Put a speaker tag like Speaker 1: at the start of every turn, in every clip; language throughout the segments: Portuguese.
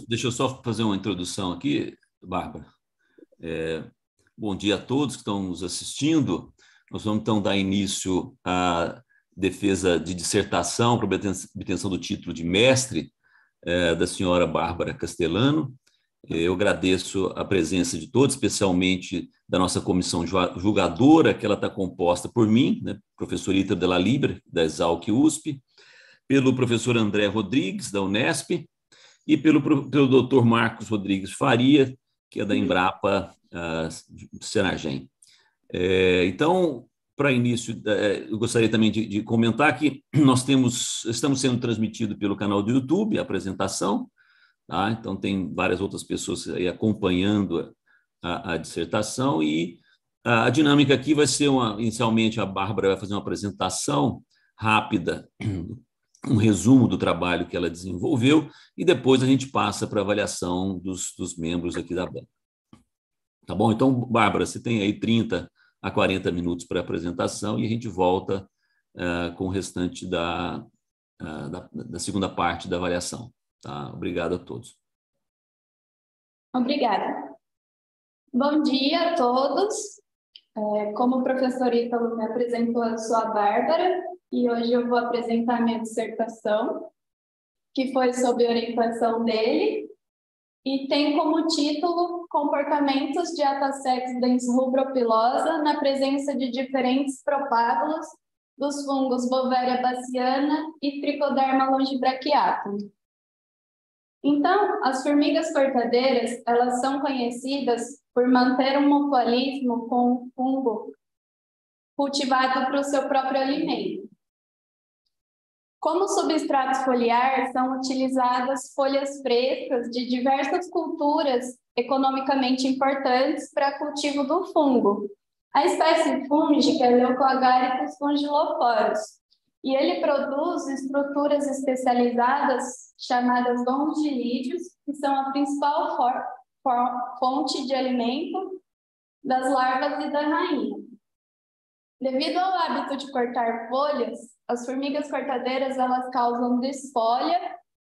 Speaker 1: Deixa eu só fazer uma introdução aqui, Bárbara. Bom dia a todos que estão nos assistindo. Nós vamos, então, dar início à defesa de dissertação para obtenção do título de mestre da senhora Bárbara Castellano. Eu agradeço a presença de todos, especialmente da nossa comissão julgadora, que ela está composta por mim, né, professor Ítalo Della Libre, da Exalc USP, pelo professor André Rodrigues, da Unesp, e pelo doutor Marcos Rodrigues Faria, que é da Embrapa Senagem. Então, para início, eu gostaria também de comentar que nós estamos sendo transmitidos pelo canal do YouTube, a apresentação, tá? Então tem várias outras pessoas aí acompanhando a dissertação, e a dinâmica aqui vai ser inicialmente a Bárbara vai fazer uma apresentação rápida, um resumo do trabalho que ela desenvolveu, e depois a gente passa para a avaliação dos membros aqui da banca. Tá bom? Então, Bárbara, você tem aí 30 a 40 minutos para a apresentação e a gente volta com o restante da segunda parte da avaliação. Tá? Obrigado a todos.
Speaker 2: Obrigada. Bom dia a todos. Como o professor Ítalo me apresentou, eu sou a Bárbara e hoje eu vou apresentar minha dissertação, que foi sob orientação dele, e tem como título Comportamentos de Atacex dens rubropilosa na presença de diferentes propágulos dos fungos Beauveria bassiana e Trichoderma longibrachiatum. Então, as formigas cortadeiras, elas são conhecidas por manter um mutualismo com o fungo cultivado para o seu próprio alimento. Como substrato foliar, são utilizadas folhas frescas de diversas culturas economicamente importantes para cultivo do fungo. A espécie fúngica é Leucoagaricus fungilophorus, e ele produz estruturas especializadas chamadas longilídeos, que são a principal fonte de alimento das larvas e da rainha. Devido ao hábito de cortar folhas, as formigas cortadeiras elas causam desfolha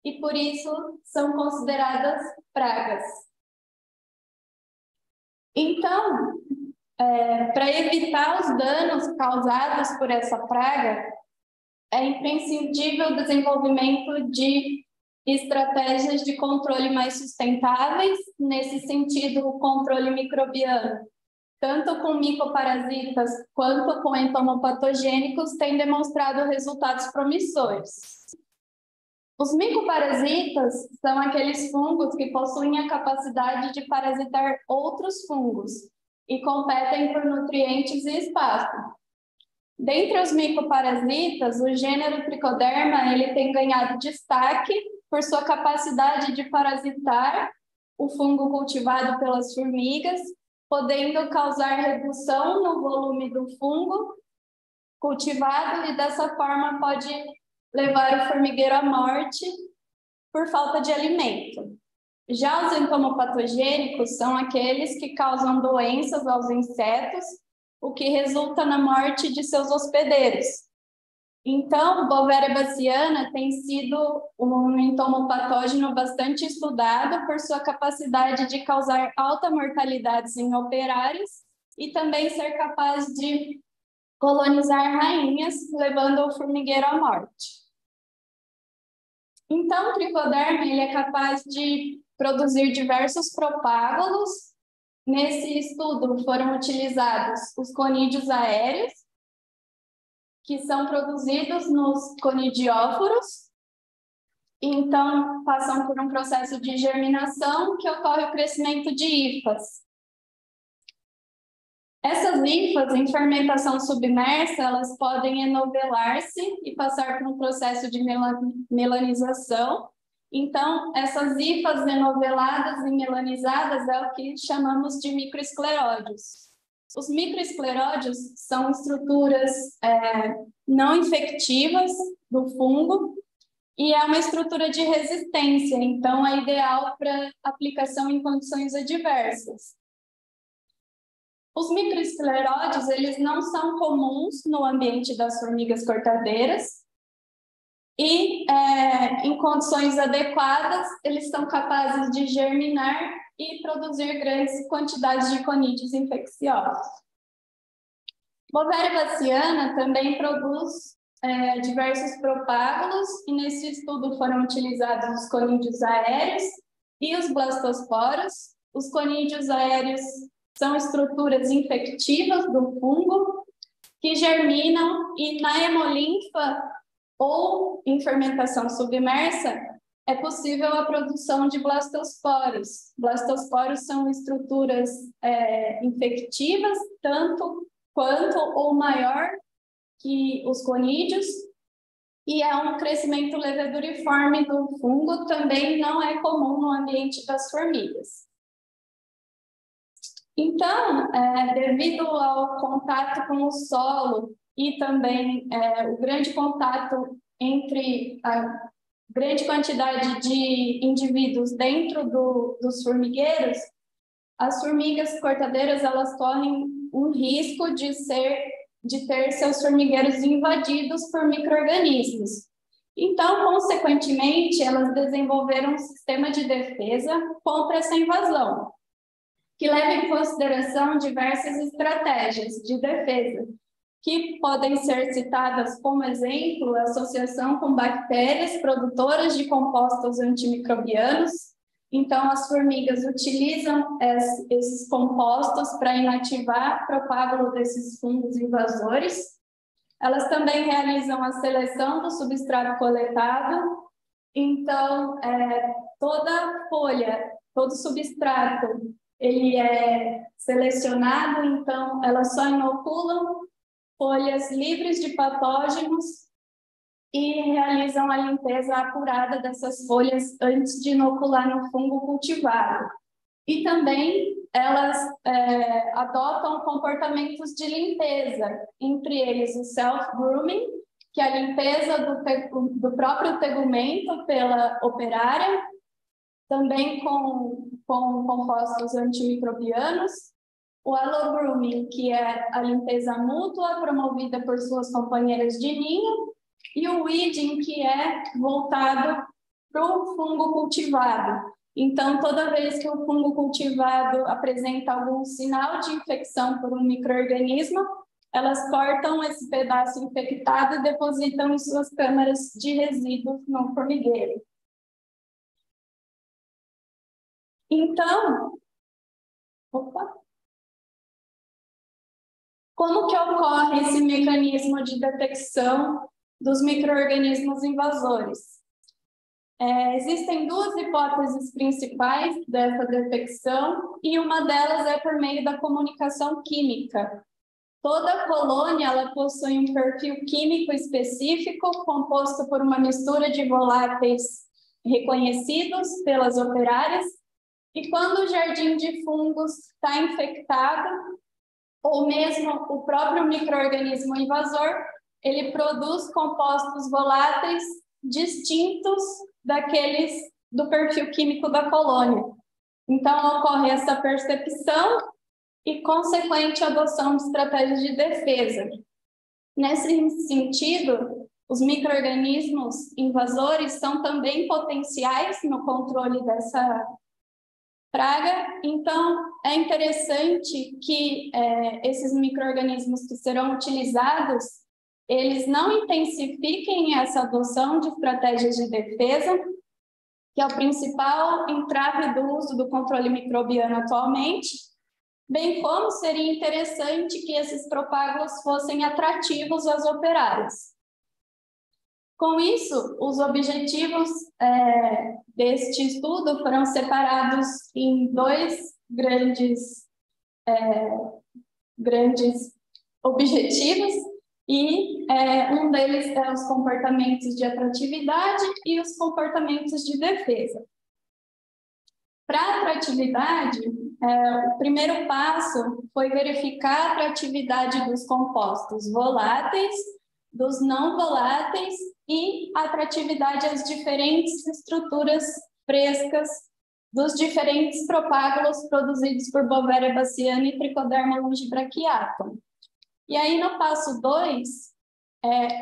Speaker 2: e, por isso, são consideradas pragas. Então, para evitar os danos causados por essa praga, é imprescindível o desenvolvimento de estratégias de controle mais sustentáveis, nesse sentido, o controle microbiano, tanto com micoparasitas quanto com entomopatogênicos, têm demonstrado resultados promissores. Os micoparasitas são aqueles fungos que possuem a capacidade de parasitar outros fungos e competem por nutrientes e espaço. Dentre os micoparasitas, o gênero Trichoderma ele tem ganhado destaque por sua capacidade de parasitar o fungo cultivado pelas formigas, podendo causar redução no volume do fungo cultivado e, dessa forma, pode levar o formigueiro à morte por falta de alimento. Já os entomopatogênicos são aqueles que causam doenças aos insetos, o que resulta na morte de seus hospedeiros. Então, o Beauveria bassiana tem sido um entomopatógeno bastante estudado por sua capacidade de causar alta mortalidade em operários e também ser capaz de colonizar rainhas, levando o formigueiro à morte. Então, o Trichoderma ele é capaz de produzir diversos propágulos. Nesse estudo foram utilizados os conídeos aéreos, que são produzidos nos conidióforos, então passam por um processo de germinação que ocorre o crescimento de hifas. Essas hifas, em fermentação submersa, elas podem enovelar-se e passar por um processo de melanização. Então, essas hifas enoveladas e melanizadas é o que chamamos de microescleródios. Os microescleródios são estruturas não infectivas do fungo e é uma estrutura de resistência, então é ideal para aplicação em condições adversas. Os microescleródios, eles não são comuns no ambiente das formigas cortadeiras. e, em condições adequadas, eles são capazes de germinar e produzir grandes quantidades de conídeos infecciosos. Bovéria baciana também produz diversos propágulos, e nesse estudo foram utilizados os conídeos aéreos e os blastosporos. Os conídeos aéreos são estruturas infectivas do fungo que germinam, e na hemolinfa ou em fermentação submersa é possível a produção de blastosporos. Blastosporos são estruturas infectivas, tanto quanto ou maior que os conídeos, e é um crescimento leveduriforme do fungo, também não é comum no ambiente das formigas. Então, devido ao contato com o solo e também o grande contato entre a grande quantidade de indivíduos dentro dos formigueiros, as formigas cortadeiras elas correm um risco de ter seus formigueiros invadidos por micro-organismos. Então, consequentemente, elas desenvolveram um sistema de defesa contra essa invasão, que leva em consideração diversas estratégias de defesa, que podem ser citadas como exemplo a associação com bactérias produtoras de compostos antimicrobianos. Então, as formigas utilizam esses compostos para inativar o propágulo desses fungos invasores. Elas também realizam a seleção do substrato coletado. Então, toda folha, todo substrato, ele é selecionado, então elas só inoculam folhas livres de patógenos e realizam a limpeza apurada dessas folhas antes de inocular no fungo cultivado. E também elas adotam comportamentos de limpeza, entre eles o self-grooming, que é a limpeza do próprio tegumento pela operária, também com compostos antimicrobianos, o allogrooming, que é a limpeza mútua promovida por suas companheiras de ninho, e o weeding, que é voltado para o fungo cultivado. Então, toda vez que o fungo cultivado apresenta algum sinal de infecção por um micro-organismo, elas cortam esse pedaço infectado e depositam em suas câmaras de resíduos no formigueiro. Então, como que ocorre esse mecanismo de detecção dos micro-organismos invasores? Existem duas hipóteses principais dessa detecção, e uma delas é por meio da comunicação química. Toda colônia ela possui um perfil químico específico, composto por uma mistura de voláteis reconhecidos pelas operárias, e quando o jardim de fungos está infectado, ou mesmo o próprio micro-organismo invasor, ele produz compostos voláteis distintos daqueles do perfil químico da colônia. Então, ocorre essa percepção e consequente adoção de estratégias de defesa. Nesse sentido, os micro-organismos invasores são também potenciais no controle dessa praga. Então, é interessante que esses micro-organismos que serão utilizados, eles não intensifiquem essa adoção de estratégias de defesa, que é o principal entrave do uso do controle microbiano atualmente, bem como seria interessante que esses propágulos fossem atrativos às operárias. Com isso, os objetivos deste estudo foram separados em dois grandes objetivos, e um deles é os comportamentos de atratividade e os comportamentos de defesa. Para a atratividade, o primeiro passo foi verificar a atratividade dos compostos voláteis, dos não voláteis e a atratividade às diferentes estruturas frescas dos diferentes propágulos produzidos por Bovéria baciana e Trichoderma longibrachiatum. E aí, no passo 2,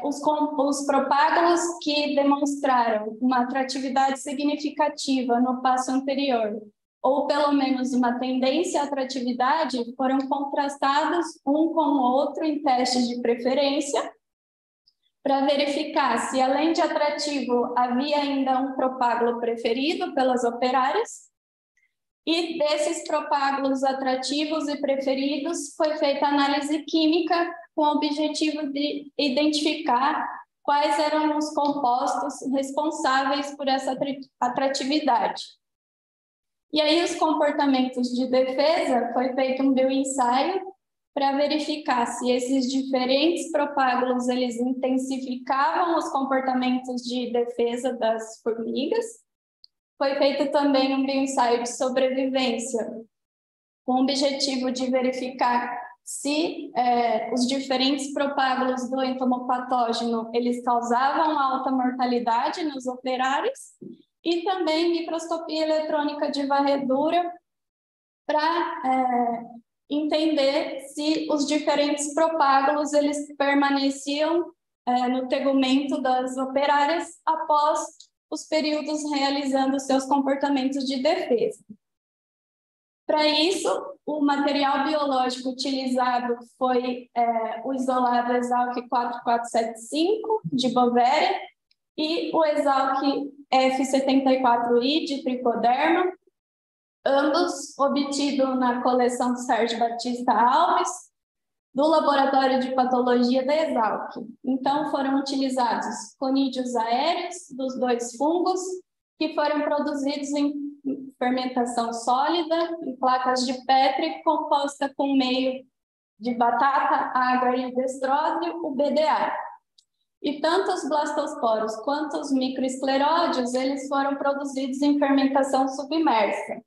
Speaker 2: os propágulos que demonstraram uma atratividade significativa no passo anterior, ou pelo menos uma tendência à atratividade, foram contrastados um com o outro em testes de preferência, para verificar se, além de atrativo, havia ainda um propágulo preferido pelas operárias. E desses propágulos atrativos e preferidos, foi feita análise química com o objetivo de identificar quais eram os compostos responsáveis por essa atratividade. E aí, os comportamentos de defesa, foi feito um bioensaio para verificar se esses diferentes propágulos eles intensificavam os comportamentos de defesa das formigas. Foi feito também um bioensaio de sobrevivência, com o objetivo de verificar se os diferentes propágulos do entomopatógeno eles causavam alta mortalidade nos operários, e também microscopia eletrônica de varredura para entender se os diferentes propágulos eles permaneciam no tegumento das operárias após os períodos realizando seus comportamentos de defesa. Para isso, o material biológico utilizado foi o isolado Exalc 4475 de Bovéria e o Exalc F74I de Tricoderma, ambos obtidos na coleção Sérgio Batista Alves, do Laboratório de Patologia da Exalc. Então, foram utilizados conídeos aéreos dos dois fungos, que foram produzidos em fermentação sólida, em placas de Petri, composta com meio de batata, água e destróbio, o BDA. E tanto os blastosporos quanto os microescleródios, eles foram produzidos em fermentação submersa.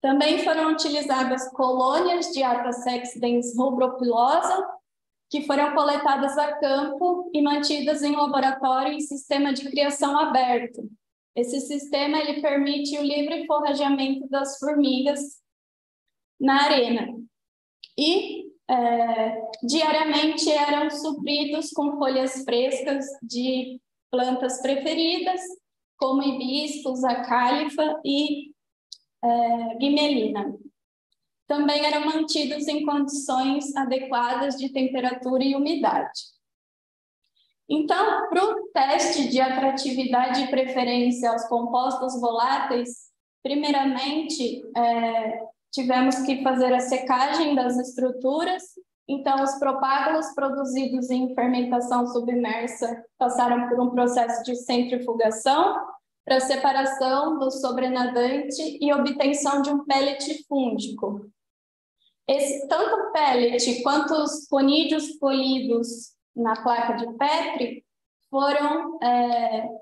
Speaker 2: Também foram utilizadas colônias de Atracex dens rubropilosa, que foram coletadas a campo e mantidas em laboratório em sistema de criação aberto. Esse sistema ele permite o livre forrageamento das formigas na arena. E diariamente eram supridos com folhas frescas de plantas preferidas, como hibiscus, acálifa e guimelina. Também eram mantidos em condições adequadas de temperatura e umidade. Então, para o teste de atratividade e preferência aos compostos voláteis, primeiramente, tivemos que fazer a secagem das estruturas. Então, os propágulos produzidos em fermentação submersa passaram por um processo de centrifugação para separação do sobrenadante e obtenção de um pellet fúngico. Tanto o pellet quanto os conídeos polidos na placa de Petri foram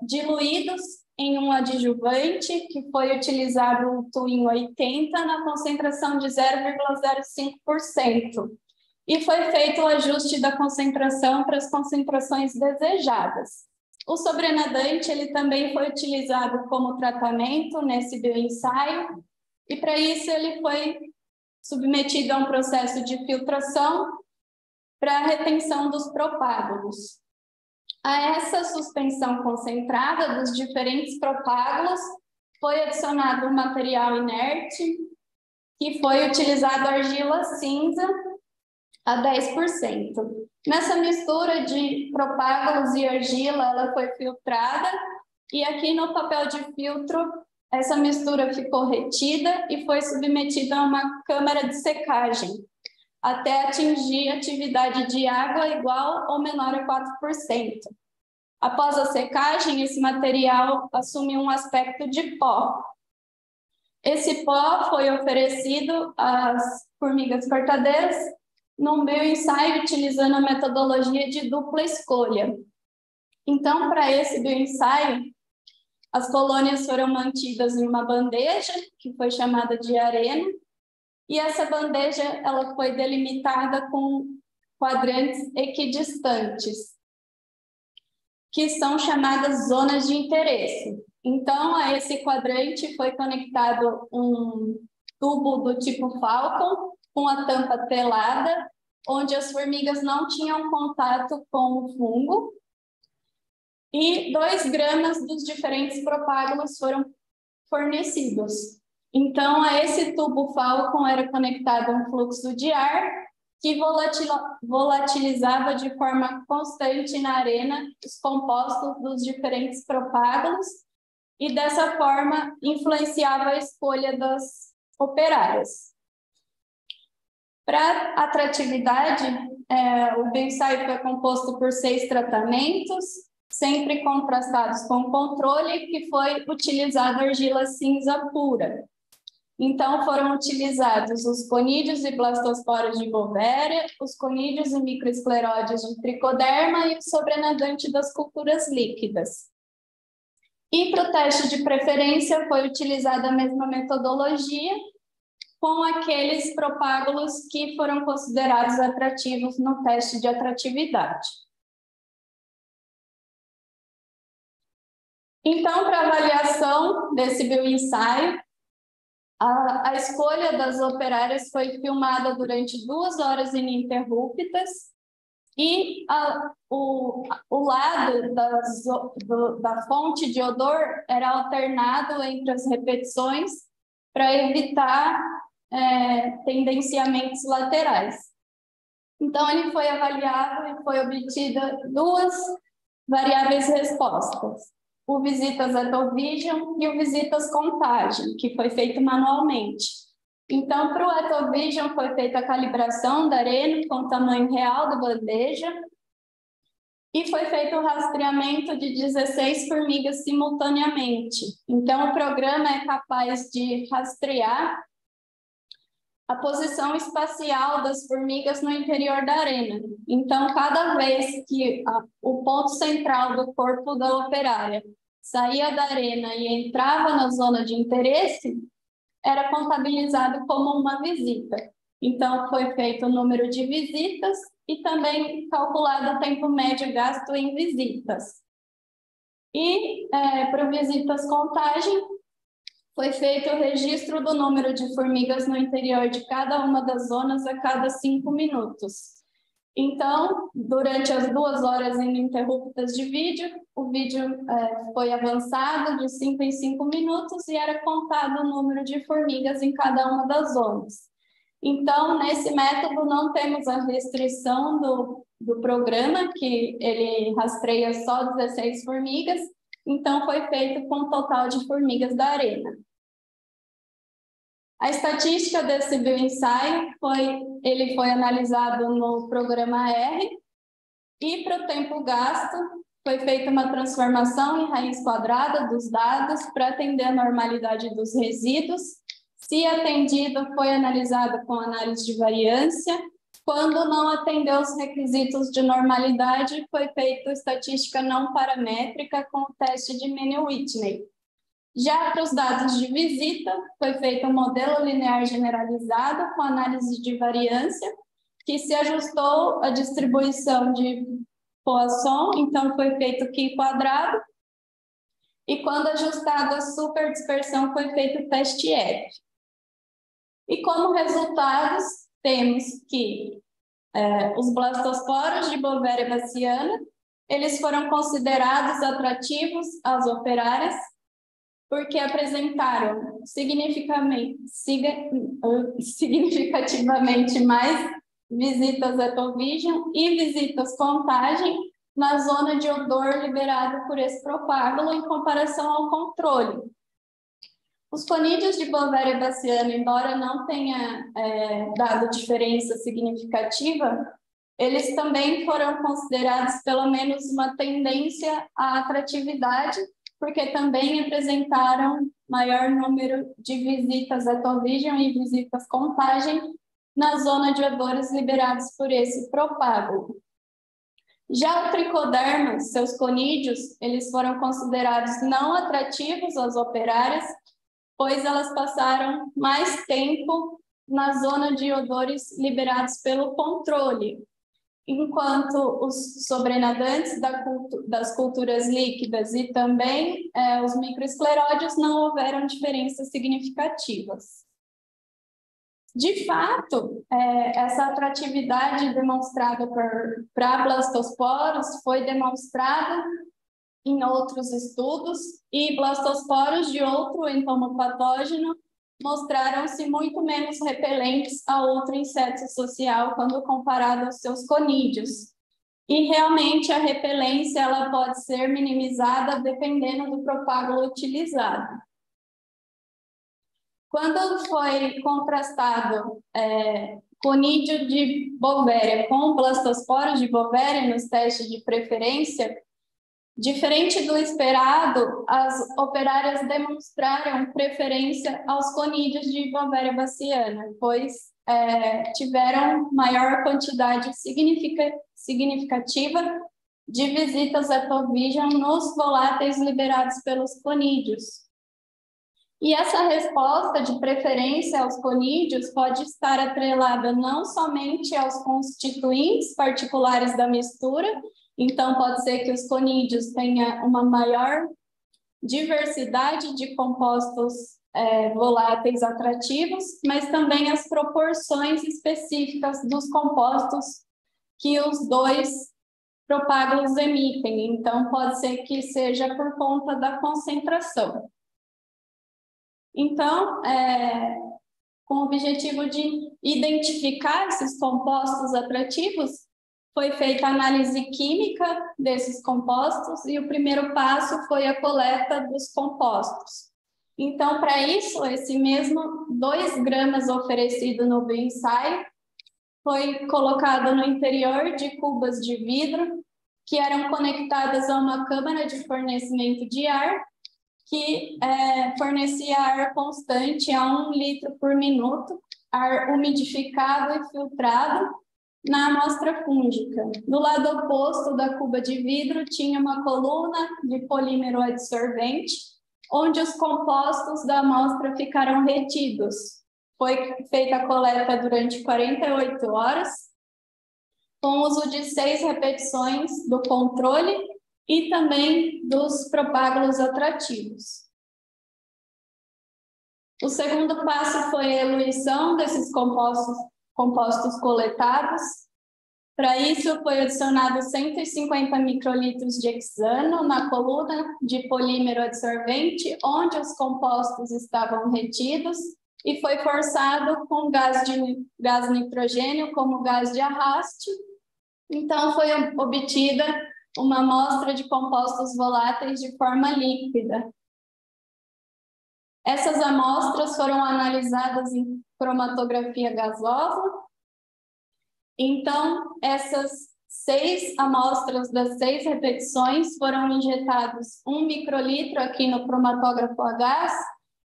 Speaker 2: diluídos em um adjuvante que foi utilizado o Twin 80 na concentração de 0,05%. E foi feito o ajuste da concentração para as concentrações desejadas. O sobrenadante ele também foi utilizado como tratamento nesse bioensaio, e para isso ele foi submetido a um processo de filtração para a retenção dos propágulos. A essa suspensão concentrada dos diferentes propágulos foi adicionado um material inerte, que foi utilizado argila cinza a 10%. Nessa mistura de propágulos e argila, ela foi filtrada, e aqui no papel de filtro, essa mistura ficou retida e foi submetida a uma câmara de secagem, até atingir atividade de água igual ou menor a 4%. Após a secagem, esse material assume um aspecto de pó. Esse pó foi oferecido às formigas cortadeiras num bioensaio utilizando a metodologia de dupla escolha. Então, para esse bioensaio, as colônias foram mantidas em uma bandeja, que foi chamada de arena, e essa bandeja ela foi delimitada com quadrantes equidistantes, que são chamadas zonas de interesse. Então, a esse quadrante foi conectado um tubo do tipo Falcon, com a tampa telada, onde as formigas não tinham contato com o fungo, e 2 gramas dos diferentes propágulos foram fornecidos. Então, a esse tubo Falcon era conectado um fluxo de ar que volatilizava de forma constante na arena os compostos dos diferentes propágulos e, dessa forma, influenciava a escolha das operárias. Para atratividade, o bioensaio foi composto por 6 tratamentos, sempre contrastados com controle, que foi utilizada argila cinza pura. Então, foram utilizados os conídeos e blastosporos de Bovéria, os conídeos e microescleróides de tricoderma e o sobrenadante das culturas líquidas. E para o teste de preferência foi utilizada a mesma metodologia, com aqueles propágulos que foram considerados atrativos no teste de atratividade. Então, para avaliação desse bioensaio, a escolha das operárias foi filmada durante 2 horas ininterruptas e o lado da fonte de odor era alternado entre as repetições para evitar tendenciamentos laterais. Então, ele foi avaliado e foi obtida 2 variáveis respostas: o Visitas Etovision e o Visitas Contagem, que foi feito manualmente. Então, para o Etovision foi feita a calibração da arena com o tamanho real da bandeja e foi feito o rastreamento de 16 formigas simultaneamente. Então, o programa é capaz de rastrear a posição espacial das formigas no interior da arena. Então, cada vez que o ponto central do corpo da operária saía da arena e entrava na zona de interesse, era contabilizado como uma visita. Então, foi feito o número de visitas e também calculado o tempo médio gasto em visitas. E, para o Visitas Contagem, foi feito o registro do número de formigas no interior de cada uma das zonas a cada 5 minutos. Então, durante as 2 horas ininterruptas de vídeo, o vídeo foi avançado de 5 em 5 minutos e era contado o número de formigas em cada uma das zonas. Então, nesse método, não temos a restrição do programa, que ele rastreia só 16 formigas, então foi feito com o total de formigas da arena. A estatística desse bioensaio ele foi analisado no programa R e, para o tempo gasto, foi feita uma transformação em raiz quadrada dos dados para atender a normalidade dos resíduos. Se atendido, foi analisado com análise de variância. Quando não atendeu os requisitos de normalidade, foi feita estatística não paramétrica com o teste de Mann-Whitney. Já para os dados de visita, foi feito um modelo linear generalizado com análise de variância, que se ajustou à distribuição de Poisson, então foi feito Q quadrado, e quando ajustado a superdispersão, foi feito o teste F. E como resultados, temos que os blastosporos de Bovéria baciana, eles foram considerados atrativos às operárias, porque apresentaram significativamente mais visitas Etovision e visitas Contagem na zona de odor liberado por esse propágulo em comparação ao controle. Os conídeos de Bovéria baciana, embora não tenha dado diferença significativa, eles também foram considerados pelo menos uma tendência à atratividade, porque também apresentaram maior número de visitas Etovision e visitas Contagem na zona de odores liberados por esse propágulo. Já o tricoderma, seus conídeos, eles foram considerados não atrativos às operárias, pois elas passaram mais tempo na zona de odores liberados pelo controle, enquanto os sobrenadantes das culturas líquidas e também os microescleróides não houveram diferenças significativas. De fato, essa atratividade demonstrada para blastosporos foi demonstrada em outros estudos, e blastosporos de outro entomopatógeno mostraram-se muito menos repelentes a outro inseto social quando comparado aos seus conídeos. E realmente a repelência ela pode ser minimizada dependendo do propágulo utilizado. Quando foi contrastado conídeo de Beauveria com blastosporos de Beauveria nos testes de preferência, diferente do esperado, as operárias demonstraram preferência aos conídeos de Beauveria bassiana, pois tiveram maior quantidade significativa de visitas etovision nos voláteis liberados pelos conídeos. E essa resposta de preferência aos conídeos pode estar atrelada não somente aos constituintes particulares da mistura, então pode ser que os conídeos tenham uma maior diversidade de compostos voláteis atrativos, mas também as proporções específicas dos compostos que os dois propágulos emitem. Então pode ser que seja por conta da concentração. Então, com o objetivo de identificar esses compostos atrativos, foi feita a análise química desses compostos e o primeiro passo foi a coleta dos compostos. Então, para isso, esse mesmo 2 gramas oferecido no bioensaio foi colocado no interior de cubas de vidro que eram conectadas a uma câmara de fornecimento de ar que fornecia ar constante a 1 litro por minuto, ar umidificado e filtrado na amostra fúngica. Do lado oposto da cuba de vidro tinha uma coluna de polímero adsorvente, onde os compostos da amostra ficaram retidos. Foi feita a coleta durante 48 horas, com o uso de 6 repetições do controle e também dos propágulos atrativos. O segundo passo foi a eluição desses compostos coletados. Para isso, foi adicionado 150 microlitros de hexano na coluna de polímero adsorvente, onde os compostos estavam retidos, e foi forçado com gás nitrogênio como gás de arraste. Então, foi obtida uma amostra de compostos voláteis de forma líquida. Essas amostras foram analisadas em cromatografia gasosa. Então, essas 6 amostras das 6 repetições foram injetados 1 microlitro aqui no cromatógrafo a gás,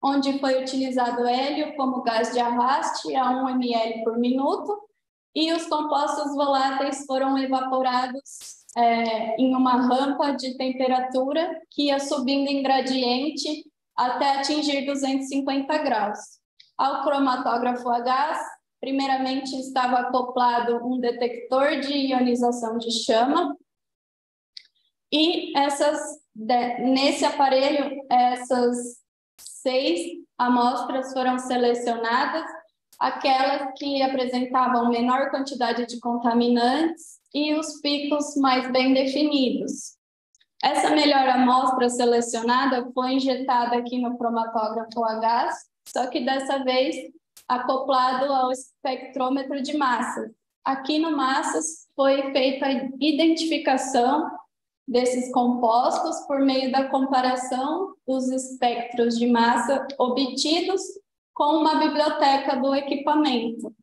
Speaker 2: onde foi utilizado hélio como gás de arraste a 1 ml por minuto, e os compostos voláteis foram evaporados em uma rampa de temperatura que ia subindo em gradiente até atingir 250 graus. Ao cromatógrafo a gás, primeiramente estava acoplado um detector de ionização de chama, e nesse aparelho, essas 6 amostras foram selecionadas, aquelas que apresentavam menor quantidade de contaminantes e os picos mais bem definidos. Essa melhor amostra selecionada foi injetada aqui no cromatógrafo a gás, só que dessa vez acoplado ao espectrômetro de massas. Aqui no massas foi feita a identificação desses compostos por meio da comparação dos espectros de massa obtidos com uma biblioteca do equipamento.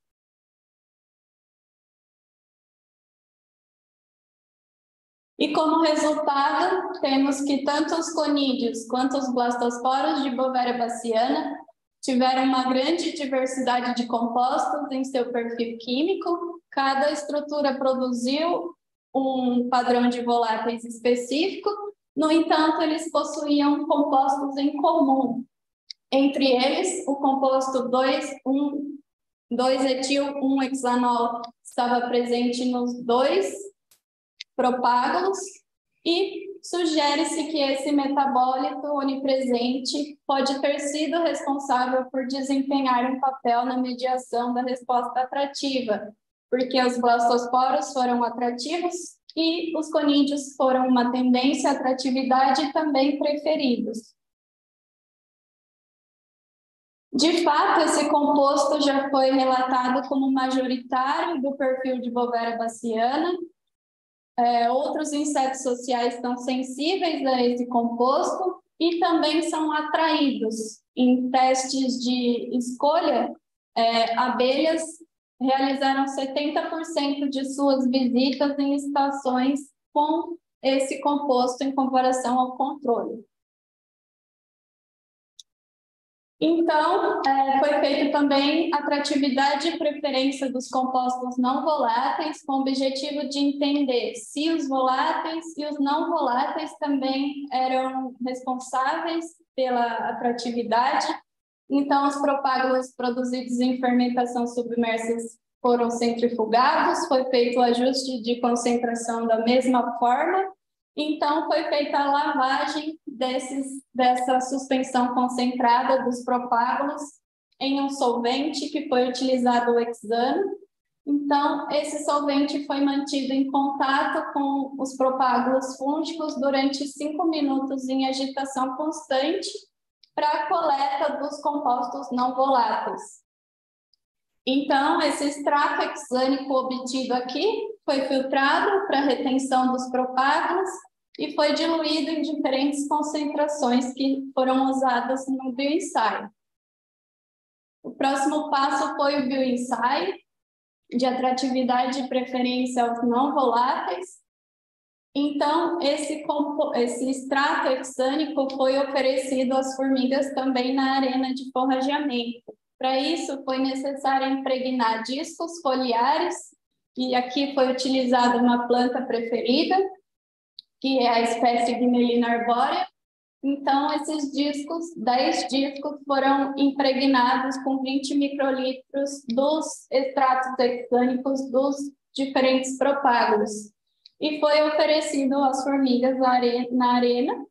Speaker 2: E como resultado, temos que tanto os conídeos quanto os blastosporos de Beauveria bassiana tiveram uma grande diversidade de compostos em seu perfil químico. Cada estrutura produziu um padrão de voláteis específico, no entanto, eles possuíam compostos em comum. Entre eles, o composto 2-etil-1-hexanol estava presente nos 2 propágulos, e sugere-se que esse metabólito onipresente pode ter sido responsável por desempenhar um papel na mediação da resposta atrativa, porque os blastosporos foram atrativos e os conídeos foram uma tendência à atratividade também preferidos. De fato, esse composto já foi relatado como majoritário do perfil de Bovéria baciana. Outros insetos sociais estão sensíveis a esse composto e também são atraídos. Em testes de escolha, abelhas realizaram 70% de suas visitas em estações com esse composto em comparação ao controle. Então, foi feito também atratividade e preferência dos compostos não voláteis, com o objetivo de entender se os voláteis e os não voláteis também eram responsáveis pela atratividade. Então, os propágulos produzidos em fermentação submersas foram centrifugados, foi feito o ajuste de concentração da mesma forma. Então, foi feita a lavagem dessa suspensão concentrada dos propágulos em um solvente que foi utilizado o hexano. Então, esse solvente foi mantido em contato com os propágulos fúngicos durante 5 minutos em agitação constante para a coleta dos compostos não voláteis. Então, esse extrato hexânico obtido aqui foi filtrado para retenção dos propágulos e foi diluído em diferentes concentrações que foram usadas no bioensaio. O próximo passo foi o bioensaio de atratividade e preferência aos não voláteis. Então, esse extrato hexânico foi oferecido às formigas também na arena de forrageamento. Para isso, foi necessário impregnar discos foliares, e aqui foi utilizada uma planta preferida, que é a espécie Guimelina arbórea. Então, esses discos, 10 discos, foram impregnados com 20 microlitros dos extratos hexânicos dos diferentes propágulos. E foi oferecido às formigas na arena,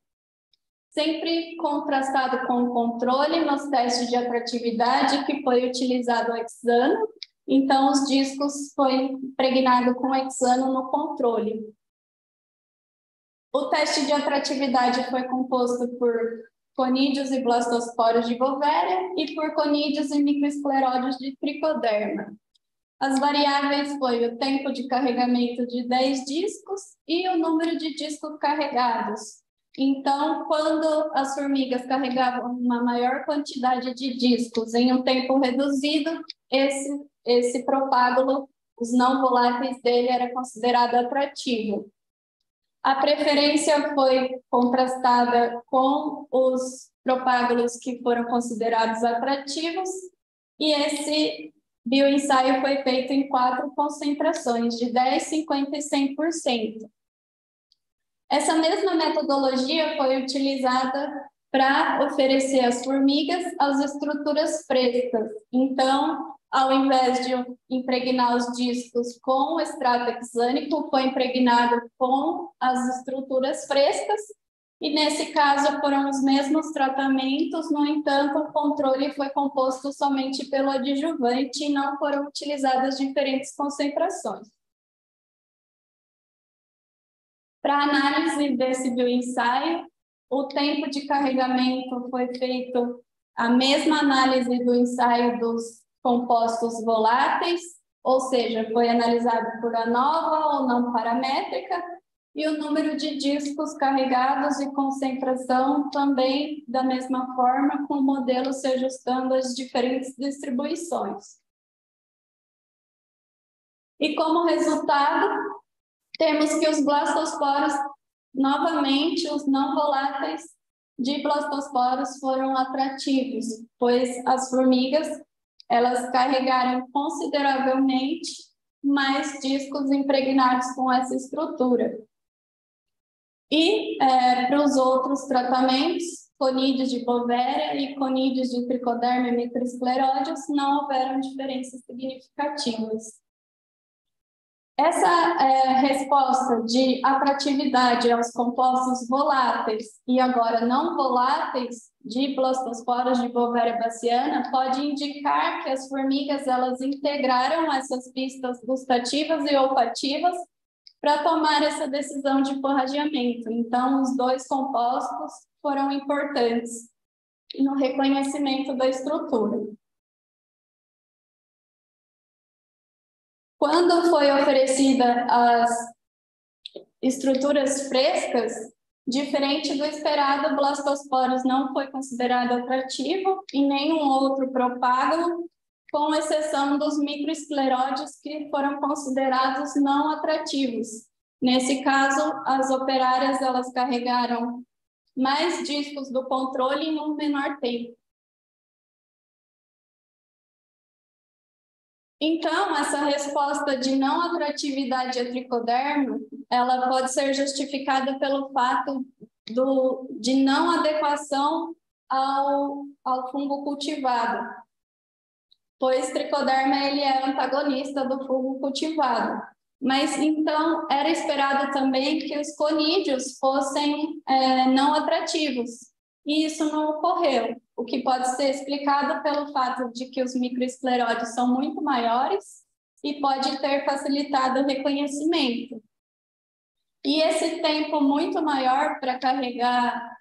Speaker 2: sempre contrastado com o controle nos testes de atratividade, que foi utilizado o hexano. Então, os discos foi impregnado com hexano no controle. O teste de atratividade foi composto por conídeos e blastosporos de Bovéria e por conídeos e microescleródios de Tricoderma. As variáveis foi o tempo de carregamento de 10 discos e o número de discos carregados. Então, quando as formigas carregavam uma maior quantidade de discos em um tempo reduzido, esse propágulo, os não voláteis dele, era considerado atrativo. A preferência foi contrastada com os propágulos que foram considerados atrativos, e esse bioensaio foi feito em 4 concentrações, de 10%, 50% e 100%. Essa mesma metodologia foi utilizada para oferecer às formigas as estruturas frescas. Então, ao invés de impregnar os discos com o extrato hexânico, foi impregnado com as estruturas frescas, e nesse caso foram os mesmos tratamentos. No entanto, o controle foi composto somente pelo adjuvante e não foram utilizadas diferentes concentrações. Para análise desse bioensaio, o tempo de carregamento foi feito a mesma análise do ensaio dos compostos voláteis, ou seja, foi analisado por ANOVA ou não paramétrica, e o número de discos carregados e concentração também da mesma forma, com o modelo se ajustando às diferentes distribuições. E como resultado, temos que os blastosporos, novamente, os não voláteis de blastosporos foram atrativos, pois as formigas, elas carregaram consideravelmente mais discos impregnados com essa estrutura. E para os outros tratamentos, conídeos de Bovéria e conídeos de Tricoderma e microescleródios, não houveram diferenças significativas. Essa resposta de atratividade aos compostos voláteis e agora não voláteis de blastosporas de Beauveria bassiana pode indicar que as formigas elas integraram essas pistas gustativas e olfativas para tomar essa decisão de forrageamento. Então, os dois compostos foram importantes no reconhecimento da estrutura. Quando foi oferecida as estruturas frescas, diferente do esperado, o blastosporos não foi considerado atrativo e nenhum outro propágulo, com exceção dos microescleróides que foram considerados não atrativos. Nesse caso, as operárias elas carregaram mais discos do controle em um menor tempo. Então, essa resposta de não atratividade à tricoderma, ela pode ser justificada pelo fato de não adequação ao fungo cultivado, pois tricoderma ele é antagonista do fungo cultivado. Mas, então, era esperado também que os conídeos fossem não atrativos, e isso não ocorreu, o que pode ser explicado pelo fato de que os microescleróides são muito maiores e pode ter facilitado o reconhecimento. E esse tempo muito maior para carregar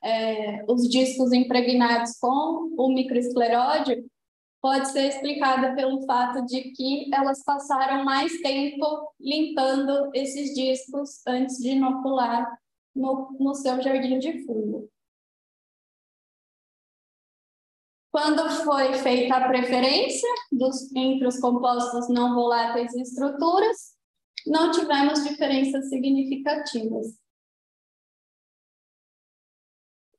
Speaker 2: os discos impregnados com o microescleróide pode ser explicado pelo fato de que elas passaram mais tempo limpando esses discos antes de inocular no seu jardim de fungo. Quando foi feita a preferência entre os compostos não voláteis e estruturas, não tivemos diferenças significativas.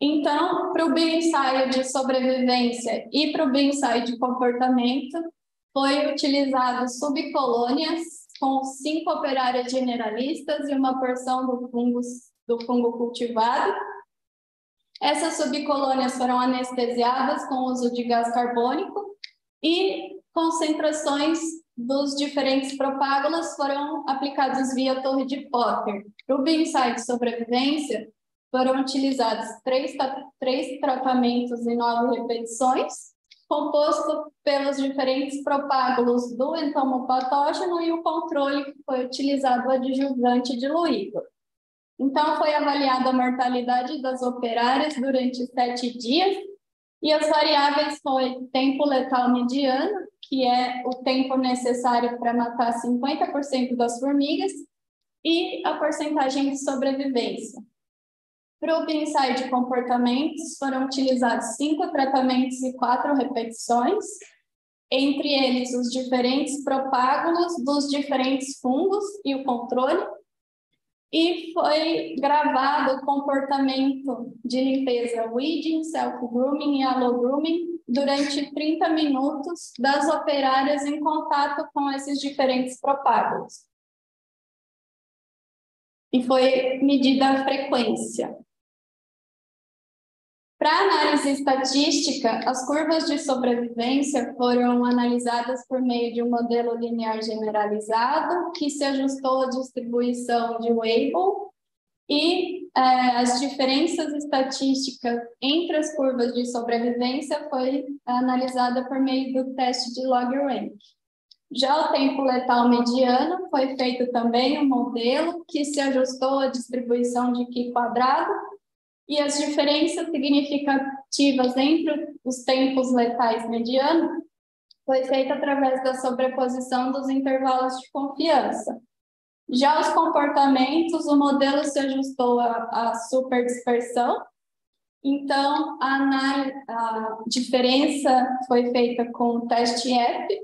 Speaker 2: Então, para o bioensaio de sobrevivência e para o bioensaio de comportamento, foi utilizado subcolônias com 5 operárias generalistas e uma porção do fungo cultivado. Essas subcolônias foram anestesiadas com o uso de gás carbônico e concentrações dos diferentes propágulas foram aplicadas via torre de Fokker. Para o bioensaio de sobrevivência, foram utilizados 3 tratamentos em 9 repetições, composto pelos diferentes propágulos do entomopatógeno e o controle que foi utilizado o adjuvante diluído. Então, foi avaliada a mortalidade das operárias durante 7 dias e as variáveis foi tempo letal mediano, que é o tempo necessário para matar 50% das formigas, e a porcentagem de sobrevivência. Para o bioensaio de comportamentos, foram utilizados 5 tratamentos e 4 repetições, entre eles os diferentes propágulos dos diferentes fungos e o controle, e foi gravado o comportamento de limpeza weeding, self-grooming e allo-grooming durante 30 minutos das operárias em contato com esses diferentes propágulos. E foi medida a frequência. Para análise estatística, as curvas de sobrevivência foram analisadas por meio de um modelo linear generalizado que se ajustou à distribuição de Weibull e as diferenças estatísticas entre as curvas de sobrevivência foi analisada por meio do teste de log rank. Já o tempo letal mediano foi feito também um modelo que se ajustou à distribuição de Qi quadrado e as diferenças significativas entre os tempos letais medianos foi feita através da sobreposição dos intervalos de confiança. Já os comportamentos, o modelo se ajustou à superdispersão, então a diferença foi feita com o teste F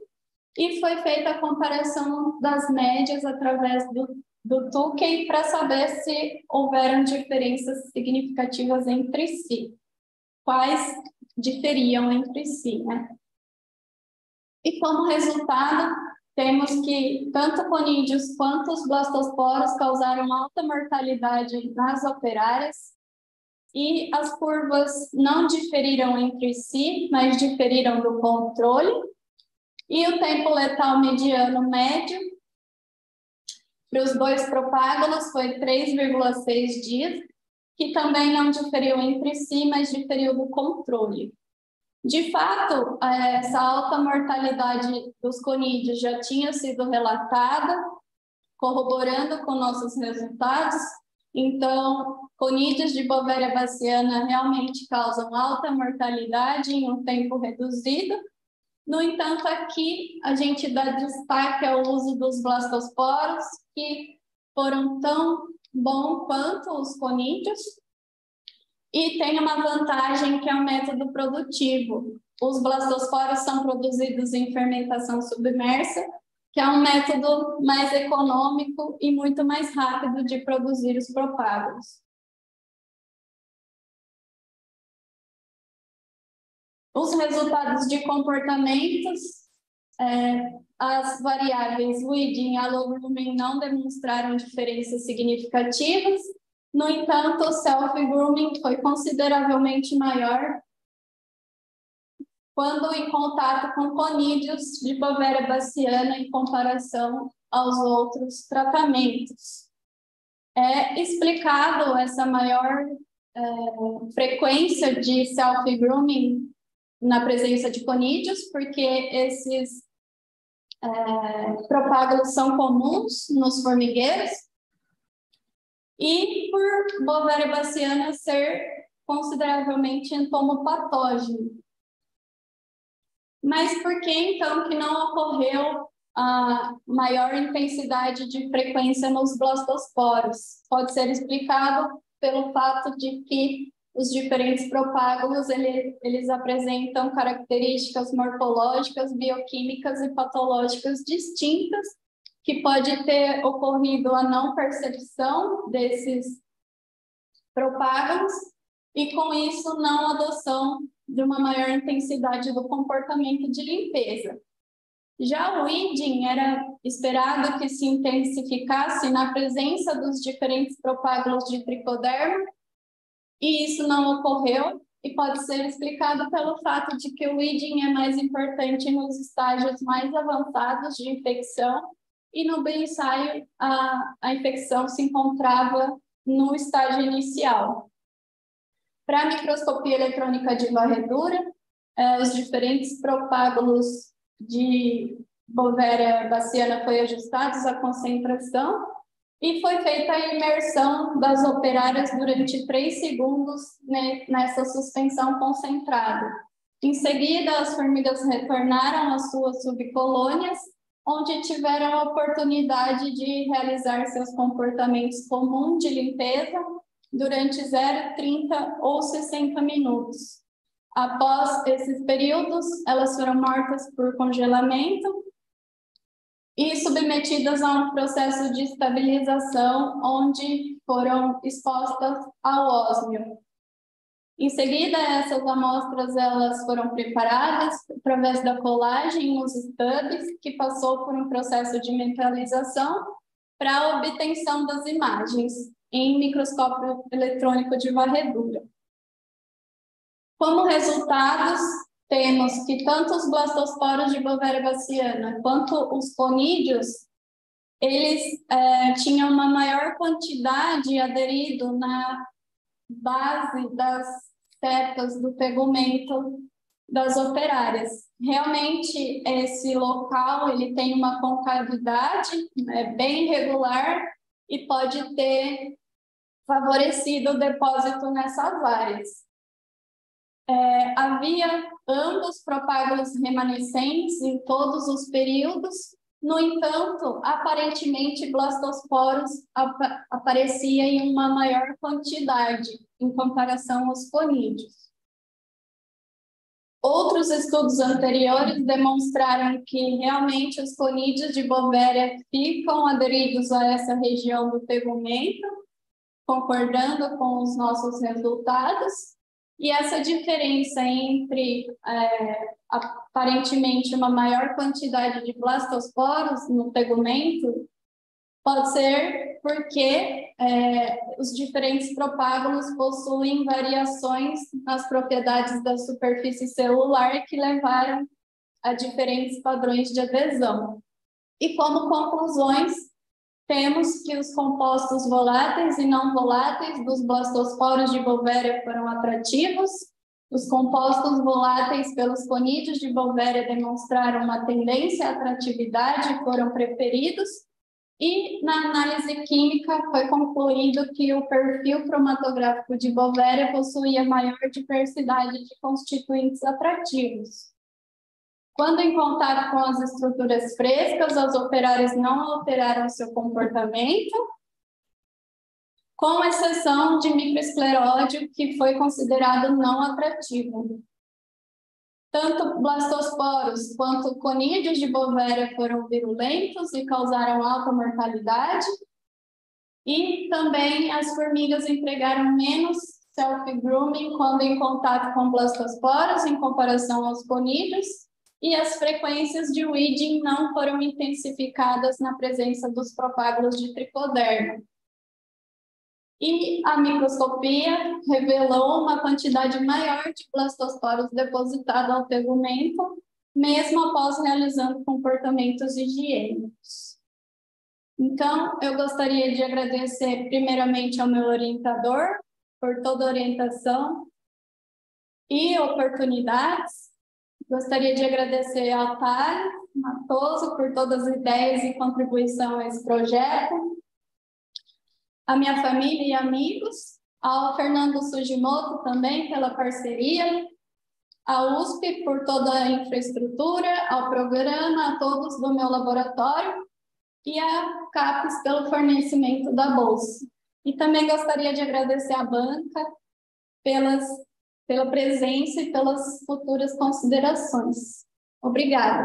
Speaker 2: e foi feita a comparação das médias através do Tukey para saber se houveram diferenças significativas entre si, quais diferiam entre si, né? E como resultado, temos que tanto conídeos quanto os blastosporos causaram alta mortalidade nas operárias e as curvas não diferiram entre si, mas diferiram do controle. E o tempo letal mediano médio Para os 2 propágulos foi 3,6 dias, que também não diferiu entre si, mas diferiu do controle. De fato, essa alta mortalidade dos conídeos já tinha sido relatada, corroborando com nossos resultados. Então, conídeos de Bovéria baciana realmente causam alta mortalidade em um tempo reduzido. No entanto, aqui a gente dá destaque ao uso dos blastosporos, que foram tão bons quanto os conídeos, e tem uma vantagem que é o método produtivo. Os blastosporos são produzidos em fermentação submersa, que é um método mais econômico e muito mais rápido de produzir os propágulos. Os resultados de comportamentos, as variáveis Widin e Allo-Grooming não demonstraram diferenças significativas. No entanto, o self-grooming foi consideravelmente maior quando em contato com conídeos de Bovéria baciana em comparação aos outros tratamentos. É explicado essa maior frequência de self-grooming na presença de conídeos, porque esses propágulos são comuns nos formigueiros, e por Bovéria baciana ser consideravelmente entomopatógeno. Mas por que, então, que não ocorreu a maior intensidade de frequência nos blastosporos? Pode ser explicado pelo fato de que os diferentes propágulos, eles apresentam características morfológicas, bioquímicas e patológicas distintas, que pode ter ocorrido a não percepção desses propágulos e, com isso, não adoção de uma maior intensidade do comportamento de limpeza. Já o Widin era esperado que se intensificasse na presença dos diferentes propágulos de tricoderma, e isso não ocorreu, e pode ser explicado pelo fato de que o Widin é mais importante nos estágios mais avançados de infecção, e no bioensaio a infecção se encontrava no estágio inicial. Para a microscopia eletrônica de varredura, os diferentes propágulos de Bovéria baciana foram ajustados à concentração e foi feita a imersão das operárias durante 3 segundos nessa suspensão concentrada. Em seguida, as formigas retornaram às suas subcolônias, onde tiveram a oportunidade de realizar seus comportamentos comuns de limpeza durante 0, 30 ou 60 minutos. Após esses períodos, elas foram mortas por congelamento e submetidas a um processo de estabilização, onde foram expostas ao ósmio. Em seguida, essas amostras elas foram preparadas através da colagem nos stubs, que passou por um processo de metalização para a obtenção das imagens em microscópio eletrônico de varredura. Como resultados, temos que tanto os blastosporos de Bovéria baciana quanto os conídeos, eles tinham uma maior quantidade aderido na base das setas do tegumento das operárias. Realmente, esse local ele tem uma concavidade bem irregular e pode ter favorecido o depósito nessas áreas. Havia ambos propágulos remanescentes em todos os períodos. No entanto, aparentemente, blastosporos aparecia em uma maior quantidade em comparação aos conídeos. Outros estudos anteriores demonstraram que realmente os conídeos de Bovéria ficam aderidos a essa região do tegumento, concordando com os nossos resultados. E essa diferença entre aparentemente uma maior quantidade de blastosporos no tegumento pode ser porque os diferentes propágulos possuem variações nas propriedades da superfície celular que levaram a diferentes padrões de adesão. E como conclusões, temos que os compostos voláteis e não voláteis dos blastosporos de Beauveria foram atrativos. Os compostos voláteis pelos conídeos de Beauveria demonstraram uma tendência à atratividade e foram preferidos. E na análise química foi concluído que o perfil cromatográfico de Beauveria possuía maior diversidade de constituintes atrativos. Quando em contato com as estruturas frescas, os operários não alteraram seu comportamento, com exceção de microescleródio, que foi considerado não atrativo. Tanto blastosporos quanto conídeos de Beauveria foram virulentos e causaram alta mortalidade, e também as formigas entregaram menos self-grooming quando em contato com blastosporos em comparação aos conídeos, e as frequências de weeding não foram intensificadas na presença dos propágulos de tricoderma. E a microscopia revelou uma quantidade maior de blastosporos depositada ao tegumento, mesmo após realizando comportamentos higiênicos. Então, eu gostaria de agradecer primeiramente ao meu orientador por toda a orientação e oportunidades. Gostaria de agradecer ao Thales Matoso por todas as ideias e contribuição a esse projeto, a minha família e amigos, ao Fernando Sugimoto também pela parceria, à USP por toda a infraestrutura, ao programa, a todos do meu laboratório e à CAPES pelo fornecimento da bolsa. E também gostaria de agradecer à banca pela presença e pelas futuras considerações. Obrigada.